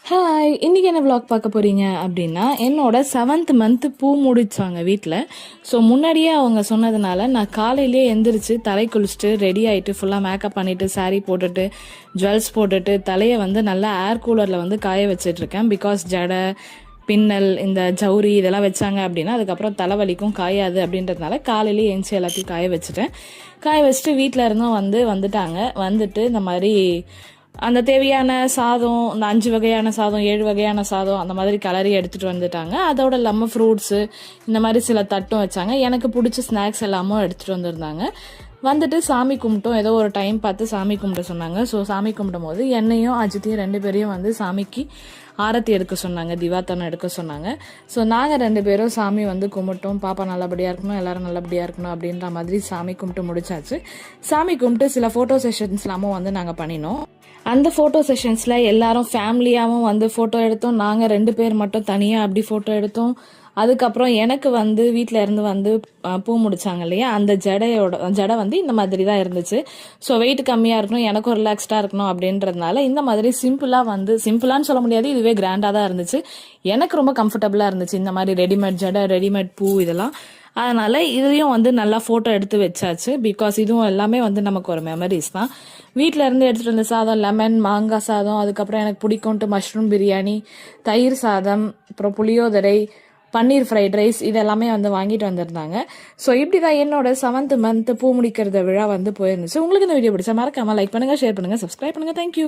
Hi, இன்னைக்கு என்ன vlog பார்க்க போறீங்க அப்படின்னா, என்னோட 7th மந்த் பூ முடிச்சாங்க வீட்டில். ஸோ முன்னாடியே அவங்க சொன்னதுனால நான் காலையிலேயே எந்திரிச்சு தலை குளிச்சுட்டு ரெடி ஆகிட்டு ஃபுல்லாக மேக்கப் பண்ணிவிட்டு saree போட்டுட்டு ஜுவல்ஸ் போட்டுட்டு தலையை வந்து நல்லா ஏர் கூலரில் வந்து காய வச்சிட்ருக்கேன். பிகாஸ் ஜடை பின்னல் இந்த ஜவுரி இதெல்லாம் வச்சாங்க அப்படின்னா அதுக்கப்புறம் தலைவலிக்கும் காயாது அப்படின்றதுனால காலையிலேயே எழுந்துச்சி எல்லாத்தையும் காய வச்சுட்டேன். காய வச்சுட்டு வீட்டில் இருந்தும் வந்துட்டாங்க. வந்துட்டு இந்த மாதிரி அந்த தேவையான சாதம், இந்த 5 வகையான சாதம் 7 வகையான சாதம் அந்த மாதிரி கலரி எடுத்துகிட்டு வந்துட்டாங்க. அதோட இல்லாமல் ஃப்ரூட்ஸு இந்த மாதிரி சில தட்டும் வச்சாங்க. எனக்கு பிடிச்ச ஸ்நாக்ஸ் எல்லாமும் எடுத்துகிட்டு வந்திருந்தாங்க. வந்துட்டு சாமி கும்பிட்டோம். ஏதோ ஒரு டைம் பார்த்து சாமி கும்பிட சொன்னாங்க. ஸோ சாமி கும்பிடும் போது என்னையும் அஜித்தையும் 2 பேரையும் வந்து சாமிக்கு ஆரத்தி எடுக்க சொன்னாங்க, திவாத்தனம் எடுக்க சொன்னாங்க. ஸோ நாங்கள் 2 பேரும் சாமி வந்து கும்பிட்டோம். பாப்பா நல்லபடியாக இருக்கணும், எல்லாரும் நல்லபடியாக இருக்கணும் அப்படின்ற மாதிரி சாமி கும்பிட்டு முடிச்சாச்சு. சாமி கும்பிட்டு சில ஃபோட்டோ செஷன்ஸ்லாமும் வந்து நாங்கள் பண்ணினோம். அந்த ஃபோட்டோ செஷன்ஸில் எல்லாரும் ஃபேமிலியாகவும் வந்து ஃபோட்டோ எடுத்தோம். நாங்கள் 2 பேர் மட்டும் தனியாக அப்படி ஃபோட்டோ எடுத்தோம். அதுக்கப்புறம் எனக்கு வந்து வீட்டில் இருந்து வந்து பூ முடிச்சாங்க இல்லையா, அந்த ஜடை வந்து இந்த மாதிரி தான் இருந்துச்சு. ஸோ வெயிட் கம்மியாக இருக்கணும், எனக்கும் ரிலாக்ஸ்டாக இருக்கணும் அப்படின்றதுனால இந்த மாதிரி சிம்பிளான்னு சொல்ல முடியாது, இதுவே கிராண்டாக தான் இருந்துச்சு. எனக்கு ரொம்ப கம்ஃபர்டபுளாக இருந்துச்சு இந்த மாதிரி ரெடிமேட் ஜடை, ரெடிமேட் பூ இதெல்லாம். அதனால் இதையும் வந்து நல்லா ஃபோட்டோ எடுத்து வச்சாச்சு. பிகாஸ் இதுவும் எல்லாமே வந்து நமக்கு ஒரு மெமரிஸ் தான். வீட்டில் இருந்து எடுத்துகிட்டு வந்த சாதம், லெமன் மாங்காய் சாதம், அதுக்கப்புறம் எனக்கு பிடிக்கும்ட்டு மஷ்ரூம் பிரியாணி, தயிர் சாதம், அப்புறம் புளியோதரை, பன்னீர் ஃப்ரைட் ரைஸ் இதெல்லாமே வந்து வாங்கிட்டு வந்திருந்தாங்க. ஸோ இப்படி தான் என்னோட 7th மந்த் பூ முடிக்கிறத விழா வந்து போயிருந்துச்சு. உங்களுக்கு இந்த வீடியோ பிடிச்சா மறக்காமல் லைக் பண்ணுங்கள், ஷேர் பண்ணுங்கள், சப்ஸ்கிரைப் பண்ணுங்கள். தேங்க்யூ.